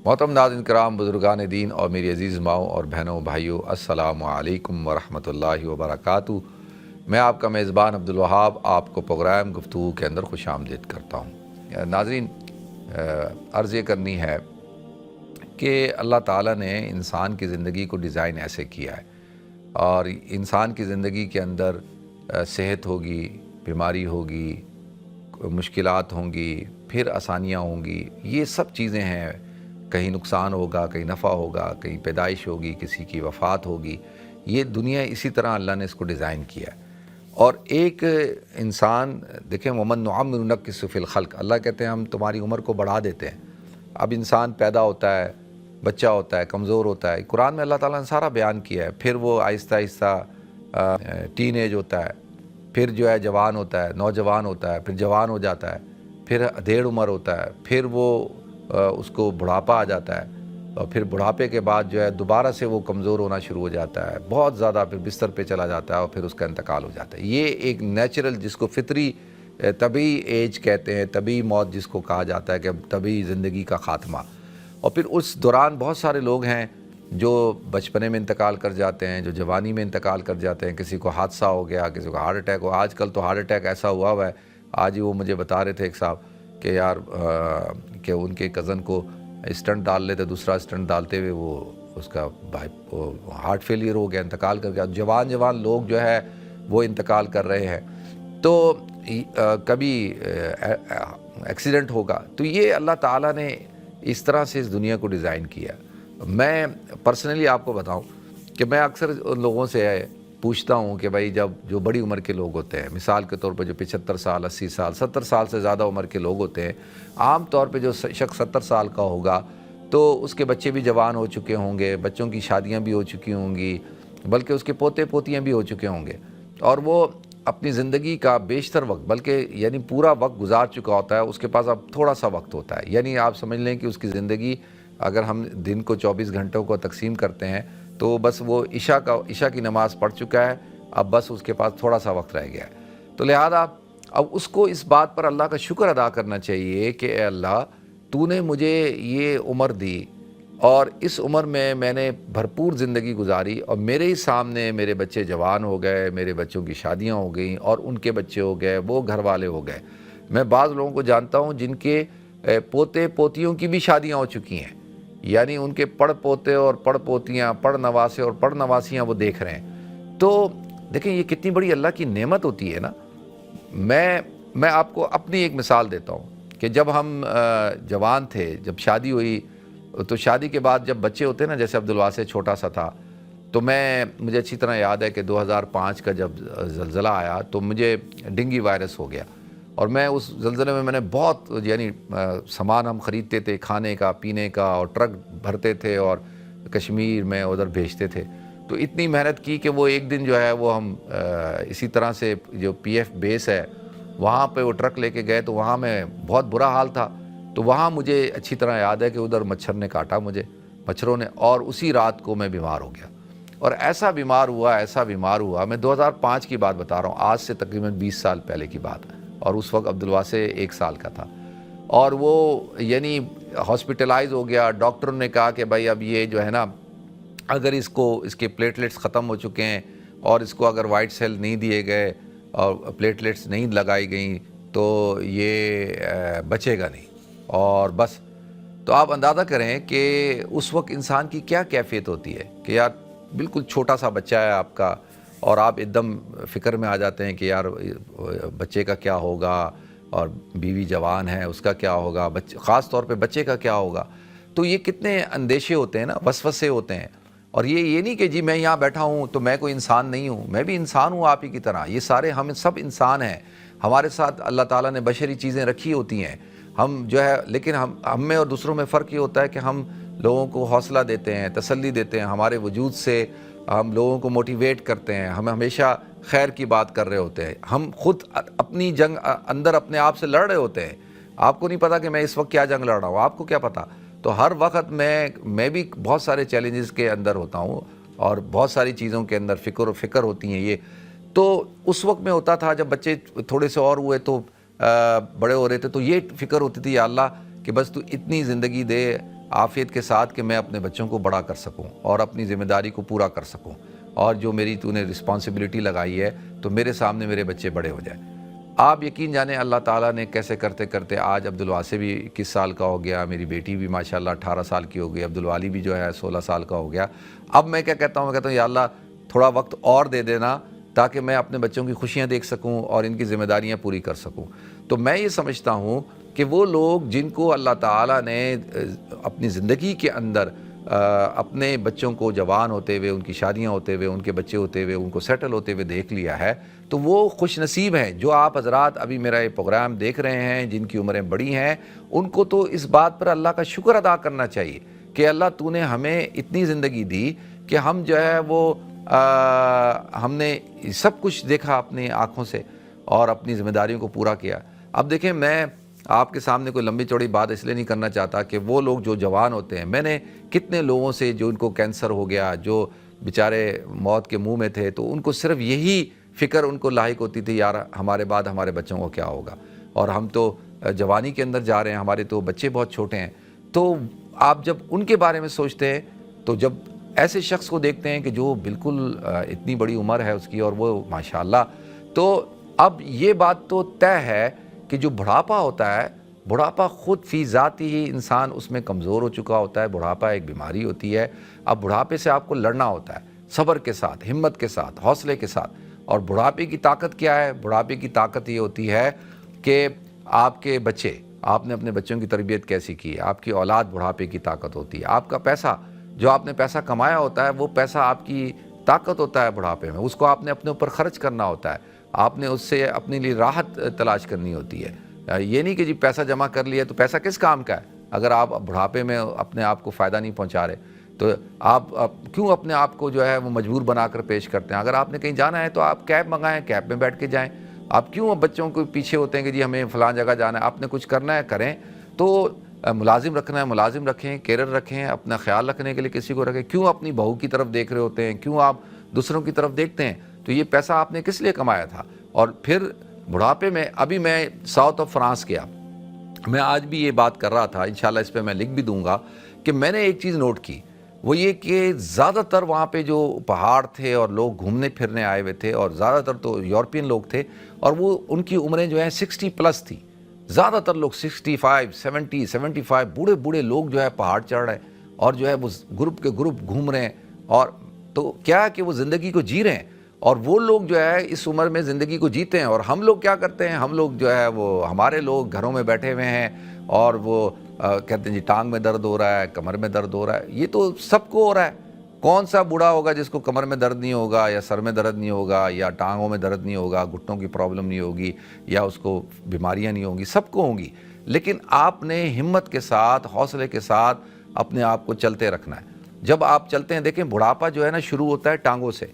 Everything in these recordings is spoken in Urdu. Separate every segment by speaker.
Speaker 1: محترم ناظرین کرام، بزرگان دین اور میری عزیز ماؤں اور بہنوں بھائیوں، السلام علیکم ورحمۃ اللہ وبرکاتہ۔ میں آپ کا میزبان عبدالوہاب آپ کو پروگرام گفتگو کے اندر خوش آمدید کرتا ہوں۔ ناظرین، عرض یہ کرنی ہے کہ اللہ تعالیٰ نے انسان کی زندگی کو ڈیزائن ایسے کیا ہے، اور انسان کی زندگی کے اندر صحت ہوگی، بیماری ہوگی، مشکلات ہوں گی، پھر آسانیاں ہوں گی، یہ سب چیزیں ہیں۔ کہیں نقصان ہوگا، کہیں نفع ہوگا، کہیں پیدائش ہوگی، کسی کی وفات ہوگی۔ یہ دنیا اسی طرح اللہ نے اس کو ڈیزائن کیا ہے۔ اور ایک انسان دیکھیں، وَمَن نُعَمِّرُ نُنَكِّسُ فِي الْخَلْقِ، اللہ کہتے ہیں ہم تمہاری عمر کو بڑھا دیتے ہیں۔ اب انسان پیدا ہوتا ہے، بچہ ہوتا ہے، کمزور ہوتا ہے، قرآن میں اللہ تعالیٰ نے سارا بیان کیا ہے۔ پھر وہ آہستہ آہستہ ٹین ایج ہوتا ہے، پھر جو ہے جوان ہوتا ہے، نوجوان ہوتا ہے، پھر جوان ہو جاتا ہے، پھر ادھیڑ عمر ہوتا ہے، پھر وہ اس کو بڑھاپا آ جاتا ہے، اور پھر بڑھاپے کے بعد جو ہے دوبارہ سے وہ کمزور ہونا شروع ہو جاتا ہے، بہت زیادہ، پھر بستر پہ چلا جاتا ہے، اور پھر اس کا انتقال ہو جاتا ہے۔ یہ ایک نیچرل، جس کو فطری طبعی ایج کہتے ہیں، طبعی موت جس کو کہا جاتا ہے، کہ طبعی زندگی کا خاتمہ۔ اور پھر اس دوران بہت سارے لوگ ہیں جو بچپنے میں انتقال کر جاتے ہیں، جو جوانی میں انتقال کر جاتے ہیں، کسی کو حادثہ ہو گیا، کسی کو ہارٹ اٹیک ہو۔ آج کل تو ہارٹ اٹیک ایسا ہوا ہے، آج ہی وہ مجھے بتا رہے تھے ایک صاحب کہ یار کہ ان کے کزن کو اسٹنٹ ڈال لیتے، دوسرا اسٹنٹ ڈالتے ہوئے وہ اس کا ہارٹ فیلئر ہو گیا، انتقال کر گیا۔ جوان لوگ جو ہے وہ انتقال کر رہے ہیں، تو کبھی ایکسیڈنٹ ہوگا۔ تو یہ اللہ تعالیٰ نے اس طرح سے اس دنیا کو ڈیزائن کیا۔ میں پرسنلی آپ کو بتاؤں کہ میں اکثر ان لوگوں سے پوچھتا ہوں کہ بھائی، جب جو بڑی عمر کے لوگ ہوتے ہیں، مثال کے طور پہ جو 75 سال، 80 سال، 70 سال سے زیادہ عمر کے لوگ ہوتے ہیں، عام طور پہ جو شخص 70 سال کا ہوگا تو اس کے بچے بھی جوان ہو چکے ہوں گے، بچوں کی شادیاں بھی ہو چکی ہوں گی، بلکہ اس کے پوتے پوتیاں بھی ہو چکے ہوں گے، اور وہ اپنی زندگی کا بیشتر وقت، بلکہ یعنی پورا وقت گزار چکا ہوتا ہے، اس کے پاس اب تھوڑا سا وقت ہوتا ہے۔ یعنی آپ سمجھ لیں کہ اس کی زندگی، اگر ہم دن کو 24 گھنٹوں کو تقسیم کرتے ہیں تو بس وہ عشاء کی نماز پڑھ چکا ہے، اب بس اس کے پاس تھوڑا سا وقت رہ گیا ہے۔ تو لہذا اب اس کو اس بات پر اللہ کا شکر ادا کرنا چاہیے کہ اے اللہ، تو نے مجھے یہ عمر دی، اور اس عمر میں میں نے بھرپور زندگی گزاری، اور میرے ہی سامنے میرے بچے جوان ہو گئے، میرے بچوں کی شادیاں ہو گئیں، اور ان کے بچے ہو گئے، وہ گھر والے ہو گئے۔ میں بعض لوگوں کو جانتا ہوں جن کے پوتے پوتیوں کی بھی شادیاں ہو چکی ہیں، یعنی ان کے پڑ پوتے اور پڑ پوتیاں، پڑ نواسے اور پڑ نواسیاں وہ دیکھ رہے ہیں۔ تو دیکھیں یہ کتنی بڑی اللہ کی نعمت ہوتی ہے نا۔ میں آپ کو اپنی ایک مثال دیتا ہوں کہ جب ہم جوان تھے، جب شادی ہوئی، تو شادی کے بعد جب بچے ہوتے ہیں نا، جیسے عبدالواسع چھوٹا سا تھا، تو مجھے اچھی طرح یاد ہے کہ 2005 کا جب زلزلہ آیا تو مجھے ڈینگی وائرس ہو گیا، اور میں اس زلزلے میں نے بہت، یعنی سامان ہم خریدتے تھے، کھانے کا، پینے کا، اور ٹرک بھرتے تھے اور کشمیر میں ادھر بھیجتے تھے۔ تو اتنی محنت کی کہ وہ ایک دن جو ہے وہ ہم اسی طرح سے جو PF بیس ہے وہاں پہ وہ ٹرک لے کے گئے، تو وہاں میں بہت برا حال تھا۔ تو وہاں مجھے اچھی طرح یاد ہے کہ ادھر مچھر نے کاٹا مجھے، مچھروں نے، اور اسی رات کو میں بیمار ہو گیا، اور ایسا بیمار ہوا۔ میں 2005 کی بات بتا رہا ہوں، آج سے تقریباً 20 سال پہلے کی بات ہے، اور اس وقت عبدالواسع 1 سال کا تھا، اور وہ یعنی ہاسپٹلائز ہو گیا۔ ڈاکٹروں نے کہا کہ بھائی اب یہ جو ہے نا، اگر اس کے پلیٹلیٹس ختم ہو چکے ہیں، اور اس کو اگر وائٹ سیل نہیں دیے گئے اور پلیٹلیٹس نہیں لگائی گئیں تو یہ بچے گا نہیں، اور بس۔ تو آپ اندازہ کریں کہ اس وقت انسان کی کیا کیفیت ہوتی ہے کہ یار بالکل چھوٹا سا بچہ ہے آپ کا، اور آپ ایک دم فکر میں آ جاتے ہیں کہ یار بچے کا کیا ہوگا، اور بیوی جوان ہے اس کا کیا ہوگا، خاص طور پہ بچے کا کیا ہوگا۔ تو یہ کتنے اندیشے ہوتے ہیں نا، وسوسے ہوتے ہیں۔ اور یہ نہیں کہ جی میں یہاں بیٹھا ہوں تو میں کوئی انسان نہیں ہوں، میں بھی انسان ہوں آپ ہی کی طرح، یہ سارے ہم سب انسان ہیں، ہمارے ساتھ اللہ تعالیٰ نے بشری چیزیں رکھی ہوتی ہیں، ہم جو ہے، لیکن ہم میں اور دوسروں میں فرق یہ ہوتا ہے کہ ہم لوگوں کو حوصلہ دیتے ہیں، تسلی دیتے ہیں، ہمارے وجود سے ہم لوگوں کو موٹیویٹ کرتے ہیں، ہم ہمیشہ خیر کی بات کر رہے ہوتے ہیں، ہم خود اپنی جنگ اندر اپنے آپ سے لڑ رہے ہوتے ہیں۔ آپ کو نہیں پتا کہ میں اس وقت کیا جنگ لڑ رہا ہوں، آپ کو کیا پتا؟ تو ہر وقت میں بھی بہت سارے چیلنجز کے اندر ہوتا ہوں، اور بہت ساری چیزوں کے اندر فکر ہوتی ہیں۔ یہ تو اس وقت میں ہوتا تھا جب بچے تھوڑے سے اور ہوئے تو بڑے ہو رہے تھے، تو یہ فکر ہوتی تھی، یا اللہ کہ بس تو اتنی زندگی دے، عافیت کے ساتھ کہ میں اپنے بچوں کو بڑا کر سکوں اور اپنی ذمہ داری کو پورا کر سکوں، اور جو میری تو نے رسپانسبلٹی لگائی ہے تو میرے سامنے میرے بچے بڑے ہو جائیں۔ آپ یقین جانیں اللہ تعالیٰ نے کیسے کرتے کرتے آج عبدالواسع بھی 21 سال کا ہو گیا، میری بیٹی بھی ماشاءاللہ 18 سال کی ہو گئی، عبدالوالی بھی جو ہے 16 سال کا ہو گیا۔ اب میں کیا کہتا ہوں، میں کہتا ہوں یا اللہ تھوڑا وقت اور دے دینا تاکہ میں اپنے بچوں کی خوشیاں دیکھ سکوں اور ان کی ذمہ داریاں پوری کر سکوں۔ تو میں یہ سمجھتا ہوں کہ وہ لوگ جن کو اللہ تعالیٰ نے اپنی زندگی کے اندر اپنے بچوں کو جوان ہوتے ہوئے، ان کی شادیاں ہوتے ہوئے، ان کے بچے ہوتے ہوئے، ان کو سیٹل ہوتے ہوئے دیکھ لیا ہے، تو وہ خوش نصیب ہیں۔ جو آپ حضرات ابھی میرا یہ پروگرام دیکھ رہے ہیں، جن کی عمریں بڑی ہیں، ان کو تو اس بات پر اللہ کا شکر ادا کرنا چاہیے کہ اللہ تو نے ہمیں اتنی زندگی دی کہ ہم جو ہے وہ ہم نے سب کچھ دیکھا اپنی آنکھوں سے اور اپنی ذمہ داریوں کو پورا کیا۔ اب دیکھیں، میں آپ کے سامنے کوئی لمبی چوڑی بات اس لیے نہیں کرنا چاہتا کہ وہ لوگ جو جوان ہوتے ہیں، میں نے کتنے لوگوں سے جو ان کو کینسر ہو گیا، جو بیچارے موت کے منہ میں تھے، تو ان کو صرف یہی فکر ان کو لاحق ہوتی تھی، یار ہمارے بعد ہمارے بچوں کو کیا ہوگا، اور ہم تو جوانی کے اندر جا رہے ہیں، ہمارے تو بچے بہت چھوٹے ہیں۔ تو آپ جب ان کے بارے میں سوچتے ہیں، تو جب ایسے شخص کو دیکھتے ہیں کہ جو بالکل اتنی بڑی عمر ہے اس کی اور وہ ماشاءاللہ، تو اب یہ بات تو طے ہے کہ جو بڑھاپا ہوتا ہے، بڑھاپا خود فی ذاتی ہی انسان اس میں کمزور ہو چکا ہوتا ہے۔ بڑھاپا ایک بیماری ہوتی ہے۔ اب بڑھاپے سے آپ کو لڑنا ہوتا ہے، صبر کے ساتھ، ہمت کے ساتھ، حوصلے کے ساتھ۔ اور بڑھاپے کی طاقت کیا ہے؟ بڑھاپے کی طاقت یہ ہوتی ہے کہ آپ کے بچے، آپ نے اپنے بچوں کی تربیت کیسی کی ہے، آپ کی اولاد بڑھاپے کی طاقت ہوتی ہے۔ آپ کا پیسہ، جو آپ نے پیسہ کمایا ہوتا ہے، وہ پیسہ آپ کی طاقت ہوتا ہے بڑھاپے میں، اس کو آپ نے اپنے اوپر خرچ کرنا ہوتا ہے، آپ نے اس سے اپنے لیے راحت تلاش کرنی ہوتی ہے۔ یہ نہیں کہ جی پیسہ جمع کر لیا تو پیسہ کس کام کا ہے اگر آپ بڑھاپے میں اپنے آپ کو فائدہ نہیں پہنچا رہے، تو آپ کیوں اپنے آپ کو جو ہے وہ مجبور بنا کر پیش کرتے ہیں؟ اگر آپ نے کہیں جانا ہے تو آپ کیب منگائیں، کیب میں بیٹھ کے جائیں۔ آپ کیوں بچوں کو پیچھے ہوتے ہیں کہ جی ہمیں فلاں جگہ جانا ہے؟ آپ نے کچھ کرنا ہے کریں، تو ملازم رکھنا ہے ملازم رکھیں، کیریئر رکھیں، اپنا خیال رکھنے کے لیے کسی کو رکھیں۔ کیوں اپنی بہو کی طرف دیکھ رہے ہوتے ہیں؟ کیوں آپ دوسروں کی طرف دیکھتے ہیں؟ تو یہ پیسہ آپ نے کس لیے کمایا تھا؟ اور پھر بڑھاپے میں، ابھی میں ساؤتھ آف فرانس گیا، میں آج بھی یہ بات کر رہا تھا، انشاءاللہ اس پہ میں لکھ بھی دوں گا، کہ میں نے ایک چیز نوٹ کی، وہ یہ کہ زیادہ تر وہاں پہ جو پہاڑ تھے اور لوگ گھومنے پھرنے آئے ہوئے تھے، اور زیادہ تر تو یورپین لوگ تھے، اور وہ ان کی عمریں جو ہیں 60+ تھی۔ زیادہ تر لوگ 65، 70، 75 بوڑھے بوڑھے لوگ جو ہے پہاڑ چڑھ رہے ہیں، اور جو ہے وہ گروپ کے گروپ گھوم رہے ہیں، اور تو کیا کہ وہ زندگی کو جی رہے ہیں۔ اور وہ لوگ جو ہے اس عمر میں زندگی کو جیتے ہیں، اور ہم لوگ کیا کرتے ہیں؟ ہم لوگ جو ہے وہ، ہمارے لوگ گھروں میں بیٹھے ہوئے ہیں، اور وہ کہتے ہیں جی ٹانگ میں درد ہو رہا ہے، کمر میں درد ہو رہا ہے۔ یہ تو سب کو ہو رہا ہے۔ کون سا بوڑھا ہوگا جس کو کمر میں درد نہیں ہوگا، یا سر میں درد نہیں ہوگا، یا ٹانگوں میں درد نہیں ہوگا، گھٹنوں کی پرابلم نہیں ہوگی، یا اس کو بیماریاں نہیں ہوں گی؟ سب کو ہوں گی۔ لیکن آپ نے ہمت کے ساتھ، حوصلے کے ساتھ اپنے آپ کو چلتے رکھنا ہے۔ جب آپ چلتے ہیں، دیکھیں بڑھاپا جو ہے نا شروع ہوتا ہے ٹانگوں سے،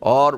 Speaker 1: اور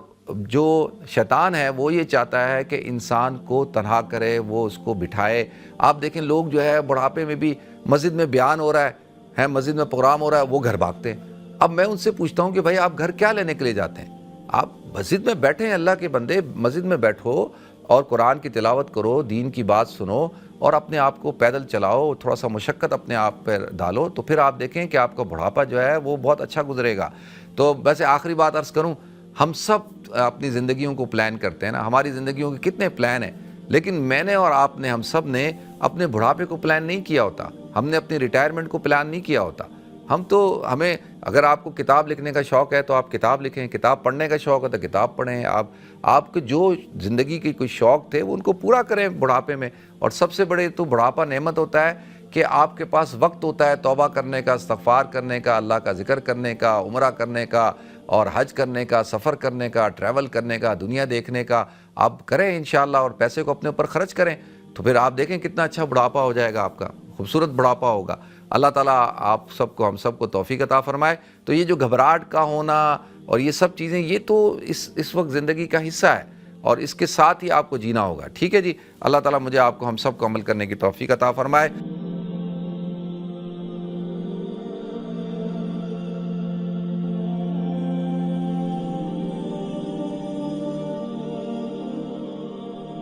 Speaker 1: جو شیطان ہے وہ یہ چاہتا ہے کہ انسان کو تنہا کرے، وہ اس کو بٹھائے۔ آپ دیکھیں لوگ جو ہے بڑھاپے میں بھی، مسجد میں بیان ہو رہا ہے، مسجد میں پروگرام ہو رہا ہے، وہ گھر بھاگتے ہیں۔ اب میں ان سے پوچھتا ہوں کہ بھائی آپ گھر کیا لینے کے لیے جاتے ہیں؟ آپ مسجد میں بیٹھے ہیں، اللہ کے بندے مسجد میں بیٹھو اور قرآن کی تلاوت کرو، دین کی بات سنو، اور اپنے آپ کو پیدل چلاؤ، تھوڑا سا مشقت اپنے آپ پر ڈالو، تو پھر آپ دیکھیں کہ آپ کا بڑھاپا جو ہے وہ بہت اچھا گزرے گا۔ تو ویسے آخری بات عرض کروں، ہم سب اپنی زندگیوں کو پلان کرتے ہیں نا، ہماری زندگیوں کے کتنے پلان ہیں، لیکن میں نے اور آپ نے، ہم سب نے اپنے بڑھاپے کو پلان نہیں کیا ہوتا، ہم نے اپنی ریٹائرمنٹ کو پلان نہیں کیا ہوتا۔ ہمیں اگر آپ کو کتاب لکھنے کا شوق ہے تو آپ کتاب لکھیں، کتاب پڑھنے کا شوق ہے تو کتاب پڑھیں۔ آپ کے جو زندگی کے کوئی شوق تھے وہ ان کو پورا کریں بڑھاپے میں۔ اور سب سے بڑے تو بڑھاپا نعمت ہوتا ہے کہ آپ کے پاس وقت ہوتا ہے توبہ کرنے کا، استغفار کرنے کا، اللہ کا ذکر کرنے کا، عمرہ کرنے کا، اور حج کرنے کا، سفر کرنے کا، ٹریول کرنے کا، دنیا دیکھنے کا۔ آپ کریں انشاءاللہ، اور پیسے کو اپنے اوپر خرچ کریں، تو پھر آپ دیکھیں کتنا اچھا بڑھاپا ہو جائے گا آپ کا، خوبصورت بڑھاپا ہوگا۔ اللہ تعالیٰ آپ سب کو، ہم سب کو توفیق عطا فرمائے۔ تو یہ جو گھبراہٹ کا ہونا اور یہ سب چیزیں، یہ تو اس وقت زندگی کا حصہ ہے، اور اس کے ساتھ ہی آپ کو جینا ہوگا۔ ٹھیک ہے جی، اللہ تعالیٰ مجھے آپ کو، ہم سب کو عمل کرنے کی توفیق عطا فرمائے۔